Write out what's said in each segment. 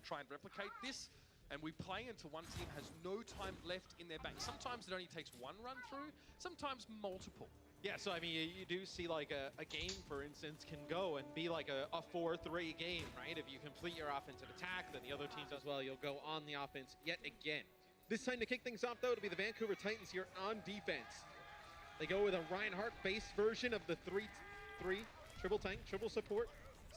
try and replicate this. And we play until one team has no time left in their bank. Sometimes it only takes one run through, sometimes multiple. Yeah, so I mean, you do see like a game, for instance, can go and be like a 4-3 game, right? If you complete your offensive attack, then the other teams as well, you'll go on the offense yet again. This time to kick things off, though, it'll be the Vancouver Titans here on defense. They go with a Reinhardt-based version of the 3-3, triple tank, triple support.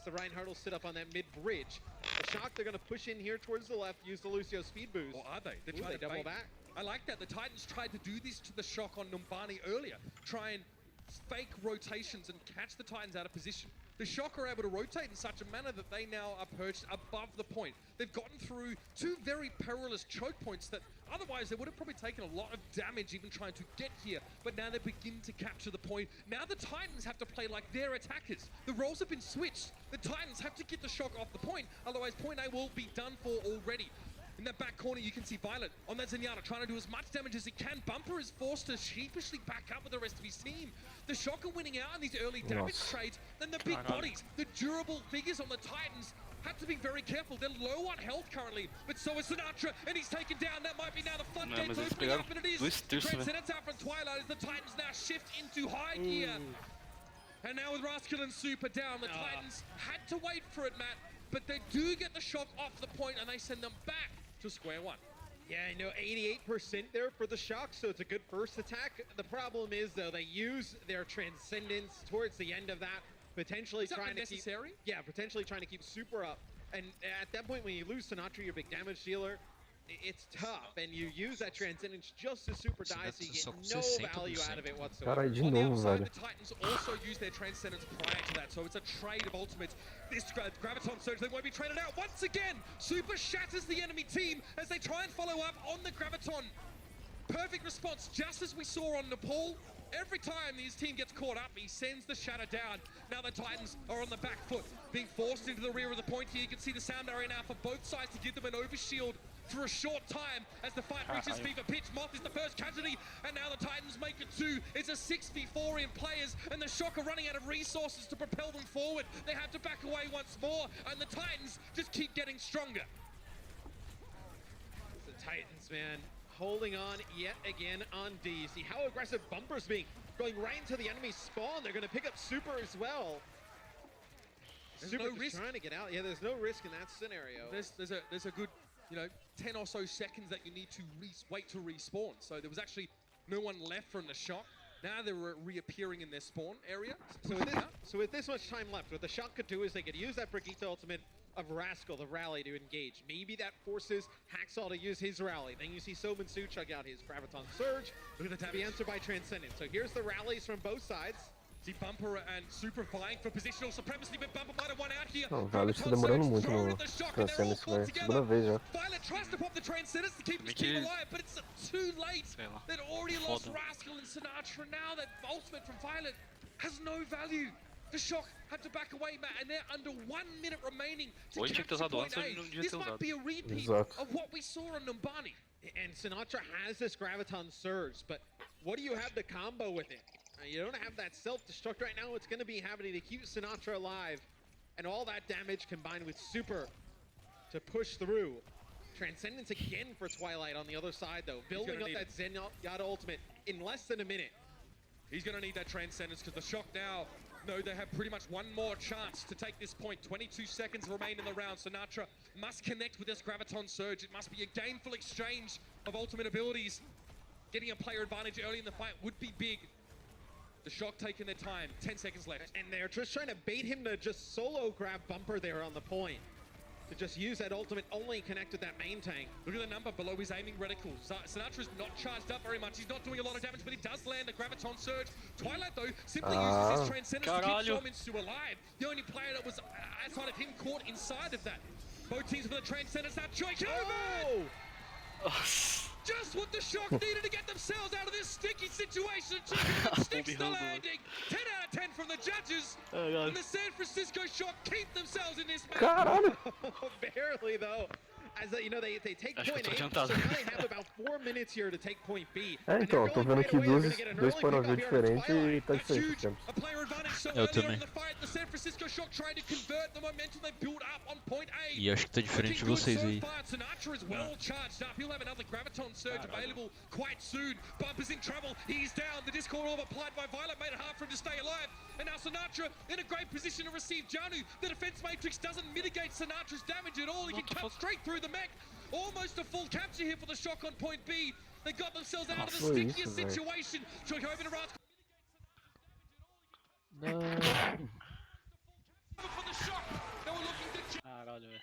So Reinhardt will sit up on that mid-bridge. The Shock, they're going to push in here towards the left, use the Lucio speed boost. Or are they? They're Ooh, trying they to double bait. back. I like that. The Titans tried to do this to the Shock on Numbani earlier. Try and fake rotations and catch the Titans out of position. The Shock are able to rotate in such a manner that they now are perched above the point. They've gotten through two very perilous choke points that otherwise they would have probably taken a lot of damage even trying to get here, but now they begin to capture the point. Now the Titans have to play like their attackers. The roles have been switched. The Titans have to get the Shock off the point, otherwise point A will be done for already. In that back corner, you can see Violet on that Zenyatta trying to do as much damage as he can. Bumper is forced to sheepishly back up with the rest of his team. The Shock are winning out in these early damage trades. Then the big bodies, the durable figures on the Titans have to be very careful. They're low on health currently, but so is Sinatra, and he's taken down. That might be now the floodgates opening up, and it is. Transcendence out from Twilight as the Titans now shift into high gear. And now with Rascal and Super down, the Titans had to wait for it, Matt, but they do get the Shock off the point, and they send them back to square one. Yeah, I know, 88% there for the Shock, so it's a good first attack. The problem is, though, they use their Transcendence towards the end of that, potentially trying to keep... Yeah, potentially trying to keep Super up. And at that point, when you lose Sinatra, your big damage dealer, it's tough, and you use that Transcendence just as Super dies, so you get no value out of it whatsoever. Caralho, de On the novo, upside, velho. the Titans also use their Transcendence prior to that, so it's a trade of ultimates. This Graviton Surge, they won't be traded out once again. Super shatters the enemy team as they try and follow up on the Graviton. Perfect response, just as we saw on Nepal. Every time his team gets caught up, he sends the shatter down. Now the Titans are on the back foot, being forced into the rear of the point here. You can see the sound barrier now for both sides to give them an overshield for a short time as the fight reaches fever pitch. Moth is the first casualty, and now the Titans make it two. It's a 6v4 in players, and the Shock are running out of resources to propel them forward. They have to back away once more, and the Titans just keep getting stronger. The Titans, man, holding on yet again on D. See how aggressive Bumper's being, going right into the enemy spawn. They're going to pick up Super as well. There's Super no risk. trying to get out. Yeah, there's no risk in that scenario. There's a good, 10 or so seconds that you need to wait to respawn. So there was actually no one left from the Shock. Now they're reappearing in their spawn area. So with this much time left, what the Shock could do is they could use that Brigitte ultimate of Rascal, the rally, to engage. Maybe that forces Hacksaw to use his rally. Then you see Sominsu chug out his Graviton Surge. Look at the to damage. be answered by Transcendence. So here's the rallies from both sides. See Bumper and Super vying for positional supremacy, but Bumper might have won out here. Não, velho, isso tá demorando muito no Transcendence, velho. Segunda vez já. Violet tries to pop the Transcendence to keep his team alive, but it's too late. They'd already lost Rascal and Sinatra. Now that ultimate from Violet has no value. The Shock had to back away, Matt, and they're under 1 minute remaining to capture point A. This might be a repeat of what we saw on Numbani. And Sinatra has this Graviton Surge, but what do you have to combo with it? You don't have that self-destruct right now. It's going to be happening to keep Sinatra alive. And all that damage combined with Super to push through. Transcendence again for Twilight on the other side, though. Building up that Zenyatta ultimate in less than a minute. He's going to need that Transcendence because the Shock now know they have pretty much one more chance to take this point. 22 seconds remain in the round. Sinatra must connect with this Graviton Surge. It must be a gainful exchange of ultimate abilities. Getting a player advantage early in the fight would be big. The Shock taking their time, 10 seconds left. And they're just trying to bait him to just solo grab Bumper there on the point. To just use that ultimate, only connect with that main tank. Look at the number below his aiming reticle. Sinatra's not charged up very much. He's not doing a lot of damage, but he does land the Graviton Surge. Twilight, though, simply uses his Transcendence to keep Sominsu alive. The only player that was outside of him caught inside of that. Both teams with the Transcendence now. Choice over! Just what the Shock needed to get themselves out of this sticky situation. Sticks the landing. 10 out of 10 from the judges. And the San Francisco Shock keep themselves in this match. Caralho! Barely, though. as you know, they take Acho que eu point tô A, so adiantado. now they have about 4 minutes here to take point B. É, então, tô vendo aqui dois point of view diferentes e tá That's diferente os huge. tempos. A player advantage so Eu early on também. in the fight. The San Francisco Shock trying to convert the momentum they built up on point A. E acho que tá diferente de Looking good vocês so aí. far. Sinatra is well charged up. He'll have another Graviton Surge available quite soon. Bumper's in trouble. He's down. The Discord Orb applied by Violet made it hard for him to stay alive. And now Sinatra in a great position to receive Janu. The defense matrix doesn't mitigate Sinatra's damage at all. He can cut straight through the mech. Almost a full capture here for the Shock on point B. They got themselves out of the Foi isso, stickiest velho. situation. Chocobo and Rats Não. for the Shock. They were looking to Caralho, velho.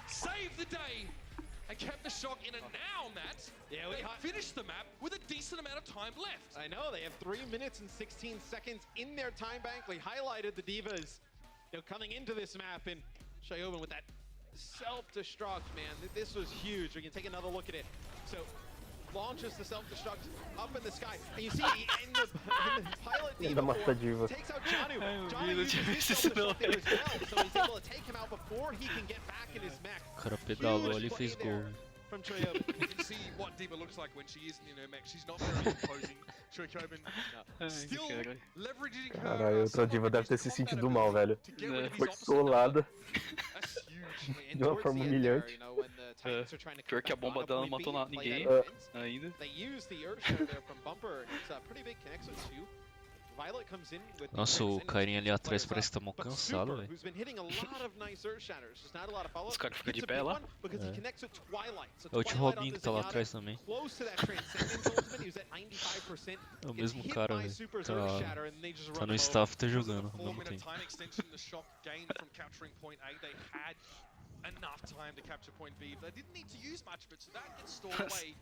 save the day and kept the Shock in a now, Matt. Yeah, They finished the map with a decent amount of time left. I know, they have 3 minutes and 16 seconds in their time bank. We highlighted the Divas, coming into this map, and Shoyoben with that self-destruct, man. This was huge. We can take another look at it. So, launches the self-destruct up in the sky, and you see in the pilot Ainda mata a diva. takes out Janu. Ai, Janu meu Deus, uses his isso self-destruct não there as well, so he's able to take him out before he can get back in his mech. O cara pedalou ali e Huge fez play there gol. from Choyoben. You can see what Diva looks like when she isn't in her mech. She's not very imposing. Chocobo Ai, still caralho. leveraging her. Caralho, outra diva deve ter se sentido mal, velho. to get rid of his Foi opposite solada That's huge. And de uma towards forma the end there, humilhante. you know, when the Titans are trying to Pior que a come back bomba on dela não point matou B na- and play ninguém. that defense, Ainda. they use the Earth Shatter there from Bumper, and it's a pretty big connection too. Violet comes in with the Nossa, o Transcendence, carinha ali picks atrás players parece up, que tá mó but cansado, Super, velho. who's been hitting a lot of nice Earth Shatters, just not a lot of follow-up. Os caras ficam Hits de a pé big lá. one because he É. connects with Twilight. So É o tio Twilight Robinho on que tá lá Zenyatta, atrás também. close to that Transcendence ultimate, he was at 95%. É o Gets mesmo hit cara, by velho. Super's Tá, Earth Shatter, and they just tá run no him staff e tá Because of jogando the ao mesmo 4-minute tempo. time extension the Shock gained from capturing point A, they had enough time to capture point B. They didn't need to use much, but so that gets stored away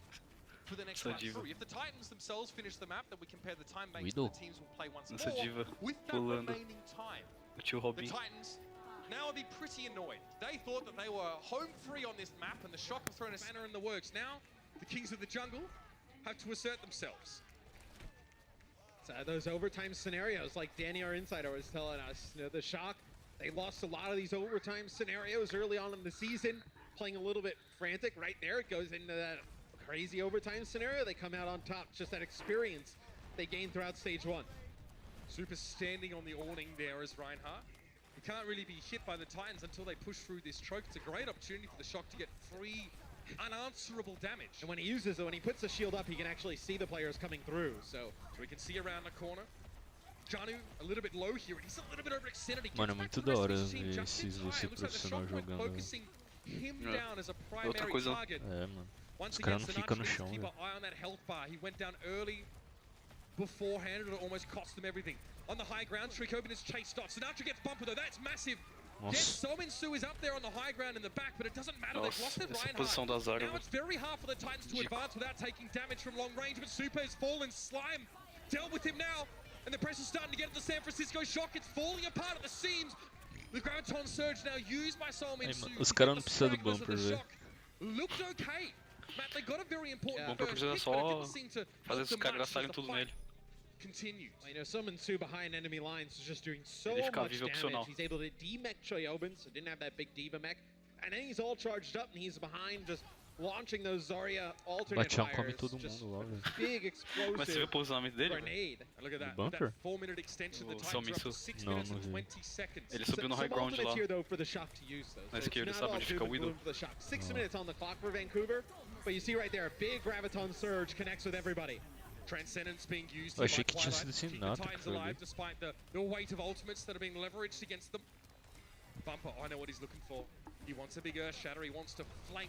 for the next Essa run diva. through. If the Titans themselves finish the map, then we compare the time banks Widow. the teams will play once Essa more. diva With that pulando. remaining time, O tio the Robinho. Titans now will be pretty annoyed. They thought that they were home free on this map, and the Shock have thrown a banner in the works. Now, the Kings of the Jungle have to assert themselves. So those overtime scenarios, like Danny, our insider, was telling us, you know, the Shock, they lost a lot of these overtime scenarios early on in the season, playing a little bit frantic. Right there, it goes into that crazy overtime scenario. They come out on top. Just that experience they gained throughout stage 1. Super standing on the awning there as Reinhardt. He can't really be hit by the Titans until they push through this choke. It's a great opportunity for the Shock to get free, unanswerable damage. And when he uses it, when he puts the shield up, he can actually see the players coming through. So We can see around the corner. Janu a little bit low here, and he's a little bit overextended. He Mano, é gets back muito to the da rest of hora his team ver just in esses time. Lucio Looks like the profissional Shock went jogando, velho. focusing him É. down as a primary coisa- target. É, mano. Once Os caras again, não ficam Sinatra no needs to chão, keep velho. an eye on that health bar. He went down early beforehand, and it almost cost them everything. On the high ground, Shrikoban is chased off. Sinatra gets Bumper though, that's massive. Yes, Nossa, Sominsu is up there on the high ground in the back, but it doesn't matter. They've lost Nossa, their essa posição Reinhardt. da Zarya. Now it's very hard for the Titans to Ridículo. advance without taking damage from long range, but Super has fallen. Slime dealt with him now, and the pressure's starting to get at the San Francisco Shock. It's falling apart at the seams. The Graviton Surge now used by Sominsu. Ei, mano, os caras não precisam do Bumper, velho. Looked okay. Matt, they got a very important Yeah. Bumper first precisa pick, but it só didn't seem to fazer help os them caras much as gastarem the tudo fight nele. Well, continues. you know, Sominsu behind enemy lines is just doing so Ele fica much vivo damage. opcional. He's able to demech Choyoben, so didn't have that big Diva mech. And then he's all charged up, and he's behind just launching those Zarya alternate Bastião come fires. todo Just mundo lá, velho. big Mas você viu explosive o posicionamento dele? velho? grenade. And look at that, The with that bumper? 4-minute extension, the O Titans are up to Sominsu. 6 Não, minutes não and vi. 20 seconds. Ele subiu no Some high ground ultimates lá. here though for the Shock to use though. Na So esquerda, it's sabe not all onde doom fica o and Widow? gloom for the Shock. 6 minutes on the clock for Vancouver, but you see right there, a big Graviton Surge connects with everybody. Transcendence being used Eu here achei by que tinha Twilight sido to keep the Sinatra que Titans foi ali. alive despite the weight of ultimates that are being leveraged against them. Bumper, I know what he's looking for. He wants a big Earth Shatter. He wants to flank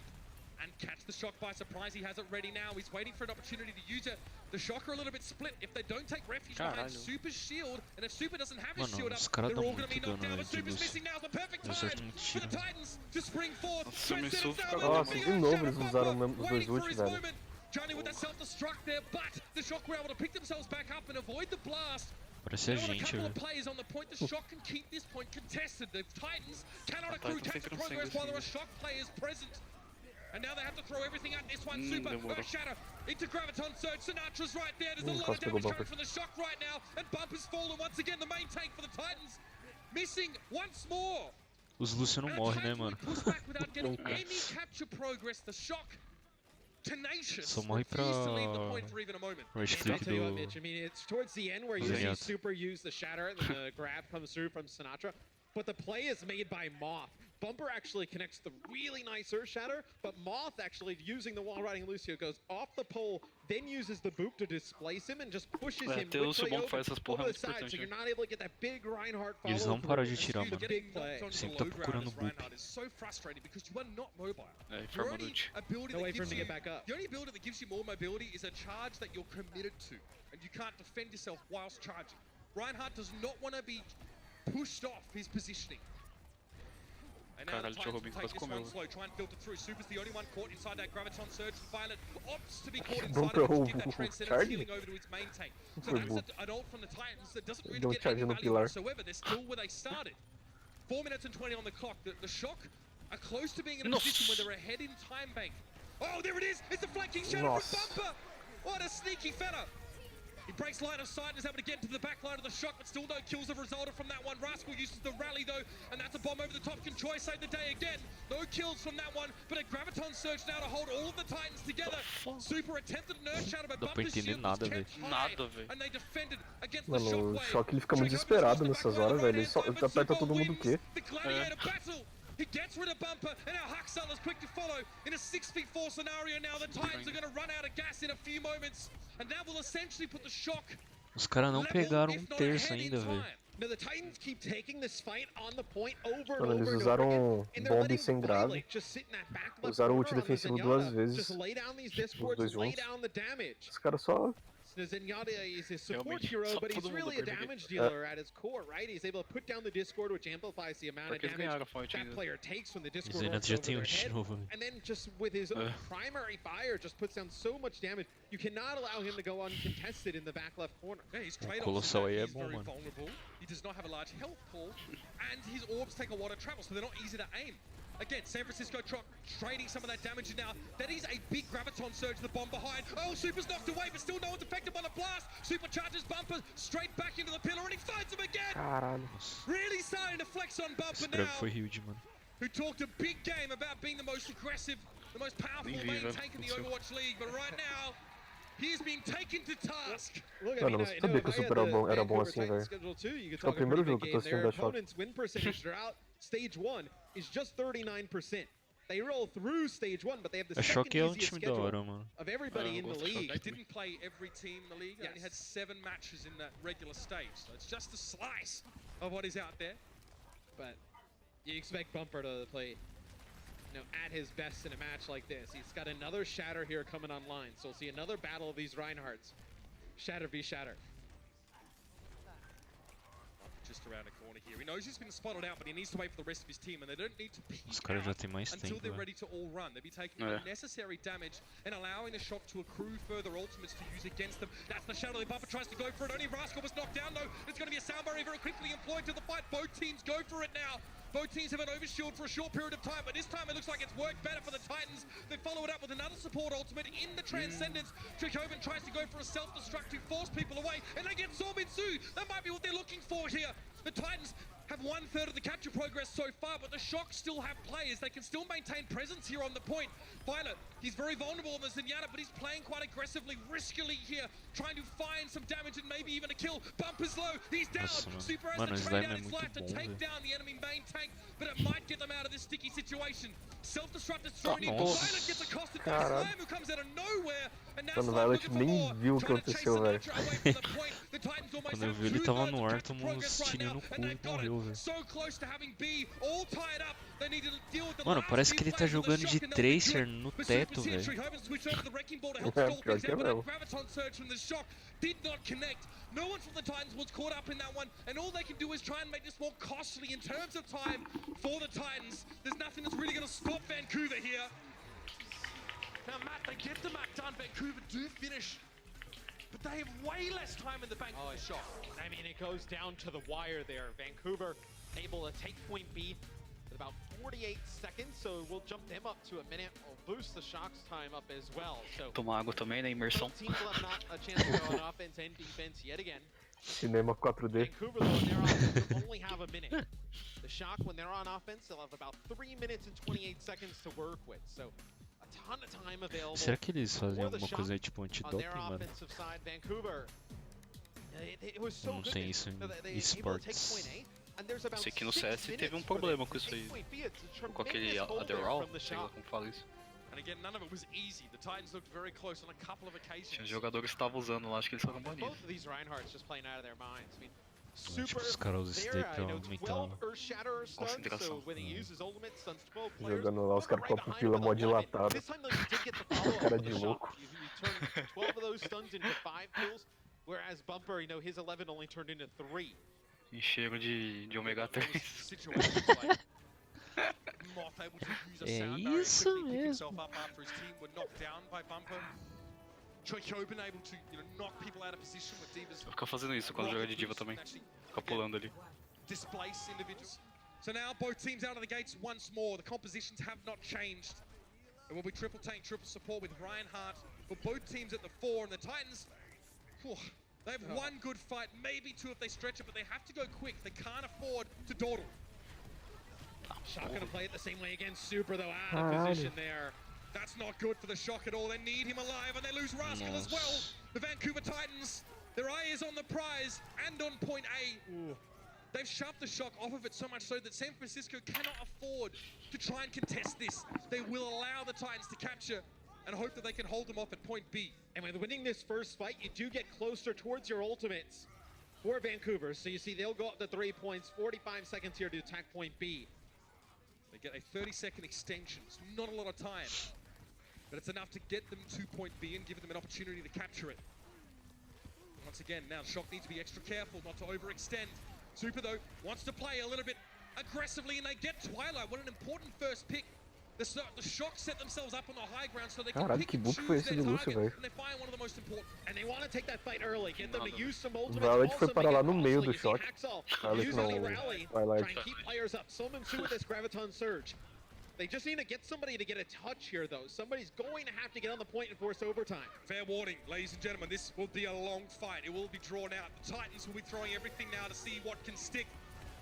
and catch the Shock by surprise. He has it ready now. He's waiting for an opportunity to use it. The Shock are a little bit split. If they don't take refuge behind Caralho. Super's shield, and if Super doesn't have his Mano, shield up, os caras they're dão all going to be muito knocked dano, down. But né, de Super's Lucio. missing now. The perfect Eles time acertam muito for the tiro. Titans to spring forth. Nossa, me Transcendence surfa, now cara. with Nossa, the de Earth novo Shatter. eles usaram Bumper os dois waiting for ults, his velho. moment. Johnny with that self-destruct there, but the Shock were able to pick themselves back up and avoid the blast. Parece a Now with a gente, couple velho. of players on the point, the Shock can keep this point contested. The Titans cannot Ah, accrue Titans tactical sempre progress conseguem while there are assim, Shock players present. And now they have to throw everything at this one. Super, demorou. Earth Shatter into Graviton Surge. Sinatra's right there. There's a lot of quase pegou damage o coming Bumper. from the Shock right now. And Bumper's fallen once again. The main tank for the Titans missing once more. Os Lucio não And morrem, Titans né, will mano? be pushed back with without getting any capture progress. The shock, tenacious, Só morre pra refused to leave the point for even a moment. right And I'll click tell you what, do... Mitch, I mean, it's towards the end where you Zenyatta. see Super use the shatter and then the grab comes through from Sinatra. But the play is made by Moth. Bumper actually connects the really nice Earth Shatter, but Moth actually using the wall riding Lucio goes off the pole, then uses the boop to displace him and just pushes him ter o with Lúcio bom que faz essas porra é over the muito side, so importante. you're not able to get that big Reinhardt follow Eles não through. param de tirar, It's a mano. big play. Sempre tá procurando boop. Is so frustrating because you are not mobile. É, Your forma only ult. ability No way that for him gives to you, get back up. the only ability that gives you more mobility is a charge that you're committed to, and you can't defend yourself whilst charging. Reinhardt does not want to be pushed off his positioning. And now Caralho, the deixa eu Titans Robin will take quase this comeu. one slow, try and filter through. Super's the only one caught inside that Graviton Surge, and Violet opts to be caught Bom inside pra of it to give that o Transcendence charge. healing over to its main tank. So Foi that's bom. an ult from the Titans that doesn't really Deu get charge any no value pilar. whatsoever. They're still where they started. 4 minutes and 20 on the clock. The Shock are close to being in a Nossa. position where they're ahead in time bank. Oh, there it is! It's a flanking shadow Nossa. from Bumper! What a sneaky fella! He breaks line of sight and is able to get into the back line of the Shock, but still no kills have resulted from that one. Rascal uses the rally though, and that's a bomb over the top. Can Choi save the day again? No kills from that one, but a Graviton Surge now to hold all of the Titans together. Super attempted an Earth Shadow, but Dá pra Bumper's entender shield was nada, kept velho. high, Nada, velho. and they defended against the Mano, o Shockwave. Choque ele fica muito desesperado nessas horas, velho. Ele só aperta todo mundo o quê? The Gladiator battle. He gets rid of Bumper, and now Huxell is quick to follow. In a 6v4 scenario now, the Titans are going to run out of gas in a few moments, and that will essentially put the Shock Os caras não level, pegaram if not terço ahead in ainda, velho. time. Now the Titans keep taking this fight on the point over and Mano, over eles and over usaram again, and they're bomba letting sem grave. Violet just sit in that back left Usaram ult corner on the defensivo Zenyatta. duas vezes. Just lay down these Os discords, dois lay juntos. down the damage. Os caras só... The Zenyatta is a support Realmente, hero, só but he's todo mundo really a perde. damage dealer at his core, right? He's able to put down the Discord, which amplifies the amount of Porque eles damage ganharam a fight that ainda. player takes when the Discord Zenyatta rolls já over tem their ult de head. novo, velho. And then just with his primary fire, just puts down so much damage. You cannot allow him to go uncontested in the back left corner. Yeah, his trade-offs Colossal are that aí é he's bom, very mano. vulnerable. He does not have a large health pool, and his orbs take a lot of travel, so they're not easy to aim. Again, San Francisco trading some of that damage now. That is a big Graviton Surge, the bomb behind. Oh, Super's knocked away, but still no one's affected by the blast. Supercharges Bumper straight back into the pillar, and he finds him again. Caralho. Really starting to flex on Esse Bumper grab now, foi huge, mano. who talked a big game about being the most aggressive, the most powerful Nem vi, main velho. tank in the Aconteceu. Overwatch League, but right now, he is being taken to task. Look, Mano, não sabia que o Super era bom assim, velho. Acho que é o primeiro jogo que eu tô assistindo da Shock. Opponents' win percentage throughout stage 1 is just 39%. They roll through stage 1, but they have the A second Shock é um easiest time da schedule hora, mano. of everybody Ah, in the gosto de league. They didn't play every team in the league. They only had Yes. 7 matches in that regular stage. So it's just a slice of what is out there. But you expect Bumper to play, at his best in a match like this. He's got another Shatter here coming online, so we'll see another battle of these Reinhardts. Shatter v Shatter. Just around the corner here. He knows he's been spotted out, but he needs to wait for the rest of his team, and they don't need to peek Os caras já out tem mais until tempo, they're velho. ready to all run. They'll be taking Yeah. unnecessary damage and allowing the Shock to accrue further ultimates to use against them. That's the Shadow. The Bumper tries to go for it. Only Rascal was knocked down, though. It's going to be a sound barrier very quickly employed to the fight. Both teams go for it now. Both teams have an overshield for a short period of time, but this time it looks like it's worked better for the Titans. They follow it up with another support ultimate in the Transcendence. Trickoven tries to go for a self-destruct to force people away, and they get Zormitsu. That might be what they're looking for here. The Titans have 1/3 of the capture progress so far, but the Shock still have players. They can still maintain presence here on the point. Violet, he's very vulnerable on the Zenyatta, but he's playing quite aggressively, riskily here, trying to find some damage and maybe even a kill. Bumper's low, he's down. Nossa, mano. Super has Mano, to esse trade Slime out é his muito life to bom, take velho. down the enemy main tank, but it might get them out of this sticky situation. Self-destruct is thrown in. nossa. Violet gets accosted by Caralho. Slime, who comes out of nowhere, and now Mano, Slime Violet looking for nem more, viu o que trying to chase aconteceu, velho. Sinatra away from the point. The Titans almost Quando eu have vi ele tava 2/3 no of ar, capture tomou uns progress right tirinhos now, no cu and e they've got it morreu, velho. so close to having B all tied up. They need to deal with the Mano, last parece few que ele tá waves of the jogando de Shock, and they'll be Tracer good. no But teto, Super's here. velho. Trickoven switched over to the Wrecking Ball to help É, stall pior things que é out, but that mesmo. Graviton Surge from the Shock did not connect. No one from the Titans was caught up in that one, and all they can do is try and make this more costly in terms of time for the Titans. There's nothing that's really going to stop Vancouver here. Now, Matt, they get the map done. Vancouver do finish, but they have way less time in the bank for the Shock. I mean, it goes down to the wire there. Vancouver able to take point B at about 48 seconds, so we'll jump them up to a minute. We'll boost the Shock's time up as well. So Tomar água também, né? Imersão. both teams will have not a chance to go on offense and defense yet again. Cinema 4D. Vancouver, though, in their offense, will only have a minute. The Shock, when they're on offense, they'll have about 3 minutes and 28 seconds to work with. So a ton of time available. Será que eles fazem for the alguma Shock coisa aí tipo on antidoping, their mano? offensive side, Vancouver. It was so Não good. tem isso em They able to take esportes. point A, and there's about Sei que no 6 CS teve minutes um for them problema to com isso take aí. point B. It's a Com aquele tremendous hold there Adderall, from the sei lá Shock. como fala isso. And again, none of it was easy. The Titans looked very close on a couple of occasions. Tinha jogadores que estavam usando lá, acho que eles foram Both banidos. of these Reinhardts just playing out of their minds. I mean, Tipo, super os caras usam isso daí there, pra you know, aumentar 12 Earth Shatter stuns, so Concentração. when he uses ultimate, stuns 12 players. Jogando lá, os caras Right com a behind pupila him mó with a 11. dilatada. This time, though, you did get the follow-up Cara for de the louco. Shock. You turned 12 of those stuns into 5 kills, whereas Bumper, you know, his 11 only turned into 3. E cheiro de ômega 3. Situations like Moth able to use a É sound barrier, isso quickly pick mesmo. himself up after his team were knocked down by Bumper. Choikobin able to, knock people out of position with Divas. Vou ficar fazendo isso quando jogar de diva também. Ficar pulando ali. Displace individuals. So now both teams out of the gates once more. The compositions have not changed. It will be triple tank, triple support with Reinhardt for both teams at the 4, and the Titans, they have one good fight, maybe 2 if they stretch it, but they have to go quick. They can't afford to dawdle. Shock gonna play it the same way again. Super, though, out of position there. That's not good for the Shock at all. They need him alive, and they lose Rascal as well. The Vancouver Titans, their eye is on the prize and on point A. They've shoved the Shock off of it so much so that San Francisco cannot afford to try and contest this. They will allow the Titans to capture and hope that they can hold them off at point B. And with winning this first fight, you do get closer towards your ultimates for Vancouver. So you see they'll go up to 3 points, 45 seconds here to attack point B. They get a 30-second extension. It's not a lot of time, but it's enough to get them to point B and give them an opportunity to capture it. Once again, now Shock needs to be extra careful not to overextend. Super, though, wants to play a little bit aggressively, and they get Twilight. What an important first pick. The Shock set themselves up on the high ground so they can Caralho, pick que and book choose foi esse their do Lucio, target, velho? and they find one of the most important. And they want to take that fight early, get them to use some ultimates. Violet also foi parar make lá it no meio costly. do You see shot. Haxel Violet use não, any rally, Twilight. try and keep players up. Summon Su with this Graviton Surge. They just need to get somebody to get a touch here, though. Somebody's going to have to get on the point and force overtime. Fair warning, ladies and gentlemen, this will be a long fight. It will be drawn out. The Titans will be throwing everything now to see what can stick,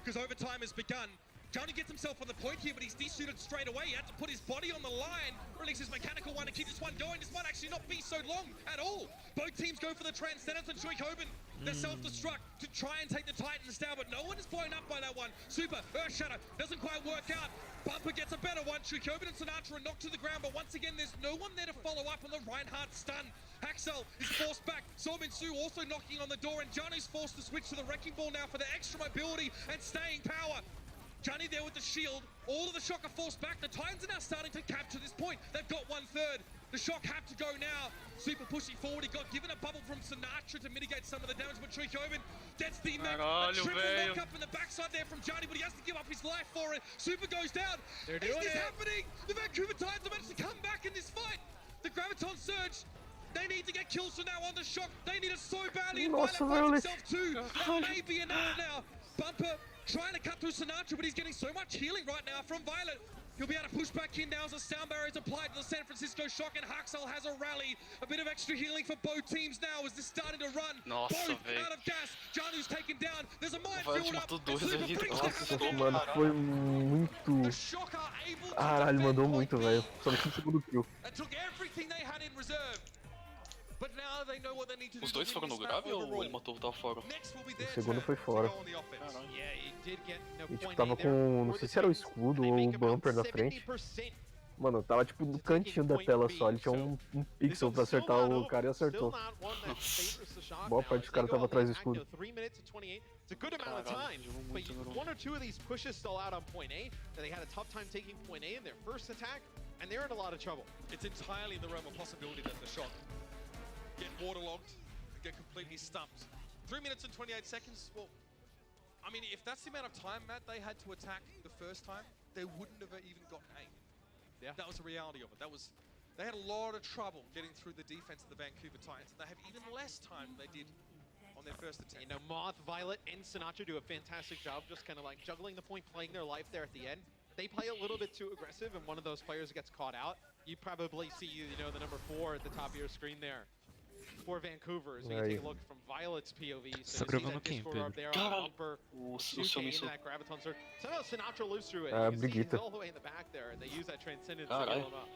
because overtime has begun. Johnny gets himself on the point here, but he's desuited straight away. He had to put his body on the line, release his mechanical one to keep this one going. This might actually not be so long at all. Both teams go for the Transcendence and Choikobin. They self-destruct to try and take the Titans down, but no one is blown up by that one. Super, Earth Shatter, doesn't quite work out. Bumper gets a better one. Choikobin and Sinatra are knocked to the ground, but once again, there's no one there to follow up on the Reinhardt stun. Haxel is forced back. Su also knocking on the door, and Johnny's forced to switch to the Wrecking Ball now for the extra mobility and staying power. Johnny there with the shield. All of the Shock are forced back. The Titans are now starting to capture this point. They've got 1/3. The Shock have to go now. Super pushing forward. He got given a bubble from Sinatra to mitigate some of the damage, but Choikobin gets the triple knock up in the backside there from Johnny, but he has to give up his life for it. Super goes down. They're Is doing this it. happening? The Vancouver Titans have managed to come back in this fight. The Graviton Surge. They need to get kills so now on the Shock. They need it so badly. And Violet Nossa, finds Violet. himself too. That may be enough now. Bumper trying to cut through Sinatra, but he's getting so much healing right now from Violet. He'll be able to push back in now as the sound barrier is applied to the San Francisco Shock, and Haxel has a rally. A bit of extra healing for both teams now as they're starting to run. Nossa, both véi. out of gas. Janu's taken down. There's a Violet minefield up. matou and dois Super ali, brings nossa, down the Nossa, mano, foi muito... The Shock are able to Caralho, defend mandou point muito, B. velho. Só no segundo kill. And took everything they had in reserve. But now they know what they need to do Os to dois win foram no this grave battle ou overall. ele matou o tava fora? Next will be their segundo turn foi to fora. go on the offense. Yeah, he did get no E tipo, point tava A there com... Não for sei the se era o Titans. escudo They ou o make about bumper na frente. 70%. Mano, tava tipo no cantinho da tela só. Ele tinha um pixel pra acertar o cara e acertou. Boa parte dos caras tava atrás do escudo. 3 minutes and 28. It's a good amount of Caralho, time, jogou but muito, jogou one or two of these pushes still out on point A. They had a tough time taking point A in their first attack, and they're in a lot of trouble. It's entirely in the realm of possibility that the Shock get waterlogged, get completely stumped. 3 minutes and 28 seconds, well, I mean, if that's the amount of time, Matt, they had to attack the first time, they wouldn't have even gotten A. Yeah. That was the reality of it. They had a lot of trouble getting through the defense of the Vancouver Titans, and they have even less time than they did on their first attempt. You know, Moth, Violet, and Sinatra do a fantastic job just kind of like juggling the point, playing their life there at the end. They play a little bit too aggressive, and one of those players gets caught out. You probably see, you know, the number 4 at the top of your screen there. for Vancouver as we Aí. take a look from Violet's POV. Você So tá you see gravando that quem, Discord Pedro? up there on Caralho. Bumper. O 2K seu into missou. that Graviton surge. Somehow Sinatra lives through it. Ah, You can see he's Brigitte. all the way in the back there, and they use that Transcendence to Caralho. heal him up.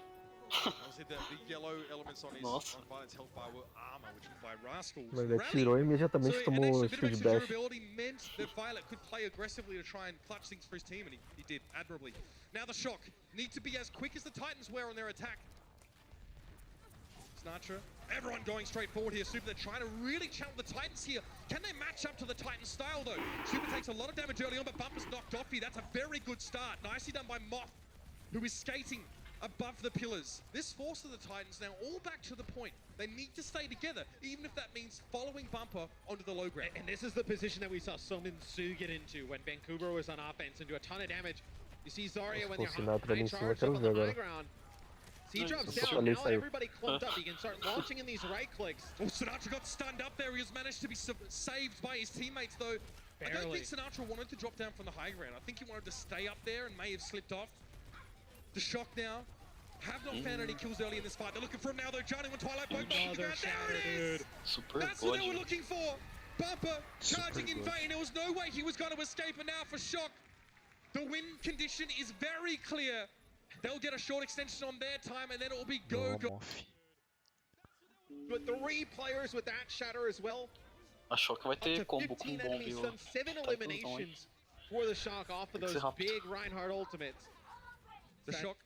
Obviously, the yellow elements on his Nossa. on Violent's health bar were armor, which would buy Rascals. Mas ele Rally. atirou e imediatamente So an tomou extra o bit of shield extra dash. durability meant that Violet could play aggressively to try and clutch things for his team, and he did admirably. Now the Shock need to be as quick as the Titans were on their attack. Sinatra, everyone going straight forward here. Super, they're trying to really challenge the Titans here. Can they match up to the Titan style though? Super takes a lot of damage early on, but Bumper's knocked off here. That's a very good start. Nicely done by Moth, who is skating above the pillars. This forces the Titans now all back to the point. They need to stay together, even if that means following Bumper onto the low ground. And this is the position that we saw Somin Su get into when Vancouver was on offense and do a ton of damage. You see Zarya when Pô, they're Sinatra ali high em cima, charged quero up on ver the high agora. ground. He Nice. drops Só down, falei, now saiu. everybody clumped up. He can start launching in these right clicks. Oh, Sinatra got stunned up there. He has managed to be saved by his teammates though. I don't Barely. think Sinatra wanted to drop down from the high ground. I think he wanted to stay up there and may have slipped off. The Shock now have not found any kills early in this fight. They're looking for him now though. Johnny when Twilight both back to the Another ground. There shatter, it is! dude. Super That's what they were God. looking for. Bumper charging in good. vain. There was no way he was going to escape, and now for Shock, the win condition is very clear. They'll get a short extension on their time, and then it will be go, Não, go. Moff. With 3 players with that shatter as well. Achou que vai Up ter to combo com 15 bomb enemies, e o... some 7 eliminations for the Shock off of Tem que those ser rápido. big Reinhardt ultimates. The That- Shock.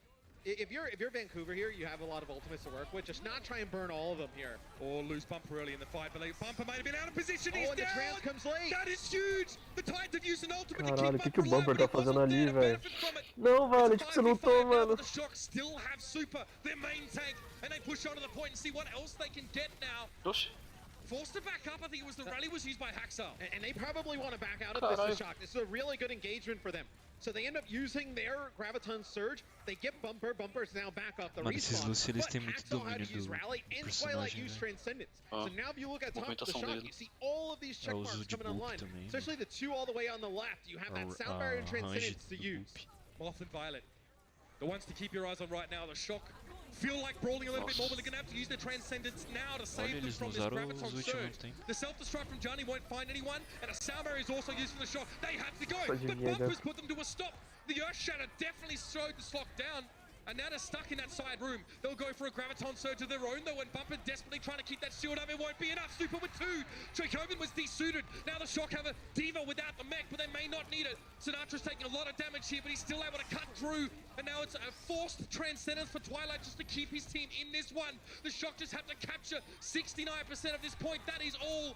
If you're Vancouver here, you have a lot of ultimates to work with. Just not try and burn all of them here. Or lose Bumper early in the fight, but Bumper might have been out of position. Oh, He's and the down. trans comes late. That is huge. The Titans have used an ultimate Caralho, to o keep que que o Bumper alive, tá but it fazendo wasn't ali, there to velho? benefit from it. Não, Vale, It's que a você lutou, 5v5 now, mano. but the Shock still have Super, their main tank, and they push onto the point and see what else they can get now. Oxi. Forced to back up, I think it was the rally was used by Haxar. And they probably want to back out of this Caralho. to Shock. This is a really good engagement for them. So they end up using their Graviton Surge. They get Bumper. Bumper's now back off the Mano, esses respawn. Lucio, eles But têm muito Haxar had domínio to use do Rally and Twilight personagem, use né? Transcendence. Ah. So now if you look at top of the Movimentação Shock, dele. you see all of these check É o marks uso de coming boop online. também, Especially the 2 all the way on the left. You have that A Sound Barrier and range Transcendence to do use. boop. Moth and Violet, the ones to keep your eyes on right now. The Shock feel like brawling a little bit more, but they're going to have to use their Transcendence now to save Olha, them eles from não this usaram Graviton os surge. ultimates, hein? The self-destruct from Johnny won't find anyone, and a Sound Barrier is also used for the Shock. They have to go, Só de but guia, Bumper's put them to a stop. The Earth Shatter definitely slowed the Shock down, and now they're stuck in that side room. They'll go for a Graviton surge of their own, though, and Bumper desperately trying to keep that shield up. It won't be enough. Super with 2. Dracoven was desuited. Now the Shock have a Diva without the mech, but they may not need it. Sinatra's taking a lot of damage here, but he's still able to cut through. And now it's a forced Transcendence for Twilight just to keep his team in this one. The Shock just have to capture 69% of this point. That is all.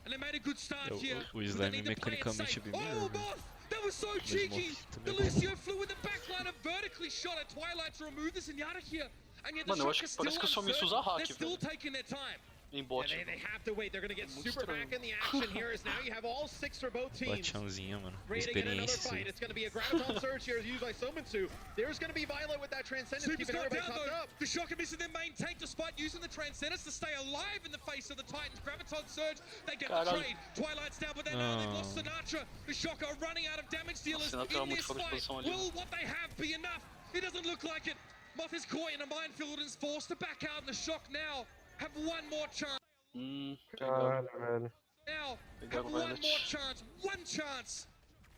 And they made a good start O- here. o but they slime need to play it mecanicamente safe. é bem Oh, melhor, né? Moth! That was so Mas cheeky! Moth The também é bom. Lucio flew in the backline and vertically shot at Twilight to remove the Zenyatta here. And yet the Mano, eu Shock acho is que still parece que o Sumiço uncertain. usa hack, They're still velho. taking their time. Em bot. And they have to wait. They're going to get Muito super estranho. back in the action here as now you have all 6 for both teams. Batiãozinha, mano. Ready to get another Experiência, isso fight. aí. It's going to be a Graviton Surge here used by Somitsu. There's going to be Violet with that Transcendence, Super's keeping got everybody down topped though. up. The Shock are missing their main tank despite using the Transcendence to stay alive in the face of the Titans. Graviton Surge, they get the Caralho. trade. Twilight's down, but then now they've lost Oh. Sinatra. The Shock are running out of damage dealers Sinatra era in muito this fora de fight. posição ali. Will what they have be enough? It doesn't look like it. Moth is caught in a minefield and is forced to back out, and the Shock now have one more chance. Pegaram. Caralho, velho. Now have Pegaram one Violet. more chance. One chance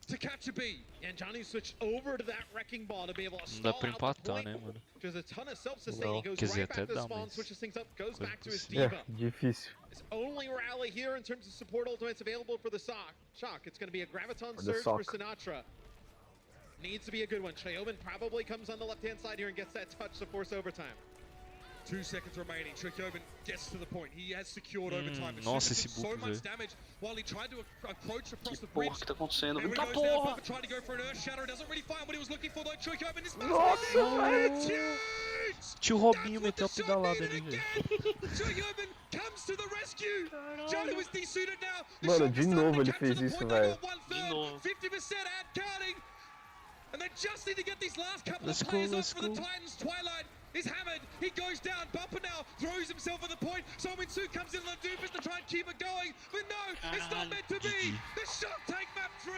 to catch a B. And Johnny switched over to that Wrecking Ball to be able to Não stall dá pra out the empatar, point. né, mano? There's a ton of self-sustain. Não. He goes Quer dizer, right back até to the dá, spawn, mas switches things up, goes coisa back to his É, Diva. difícil. His only rally here in terms of support ultimates available for the Shock. It's going to be a Graviton For the Surge for Sock. Sinatra. Needs to be a good one. Chayoven probably comes on the left-hand side here and gets that touch to force overtime. 2 seconds remaining. Dracoven gets to the point. He has secured overtime. But nossa, Super esse took so book, much velho. damage while he tried to approach across Que the bridge. porra que tá acontecendo? There he Muita goes now. porra! Bumper tried to go for an Earth Shatter. Doesn't really find what he was looking for though. Dracoven is Nossa, It's velho! huge! Tio Robinho That's meteu a what the pedalada Shock ali, needed velho. again. Dracoven comes to the rescue. Johnny was desuited now. The Mano, Shock de is starting novo to ele capture fez the isso, point. They velho. got one De third, novo. 50% out counting. And they just need to get these last couple Let's of go, players let's off for the go. Titans. Twilight is hammered. He goes down. Bumper now throws himself at the point. Sominsu comes in on Anubis to try and keep it going. But no, it's not meant to be. The Shock take map 3.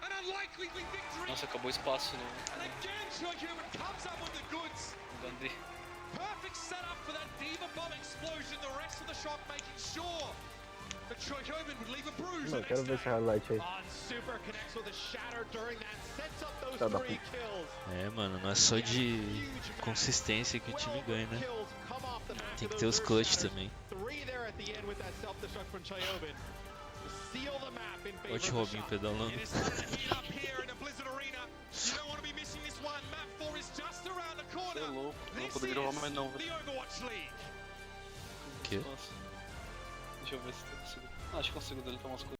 An unlikely victory. Nossa, acabou o espaço, né? And again, Shock comes up with the goods. Bandei. Perfect setup for for that Diva Bomb explosion. The rest of the Shock making sure that Choyobin would leave a bruise. Não, quero ver esse highlight aí. On super connects with a shatter during that, sets up those Tá da 3 kills. É, mano, não é só de consistência que o time ganha, né? Tem que ter os clutch também. Olha o Robin pedalando. Você é louco, não vou poder gravar mais não, velho. O quê? Deixa eu ver se eu consigo. Acho que consigo deletar umas coisas.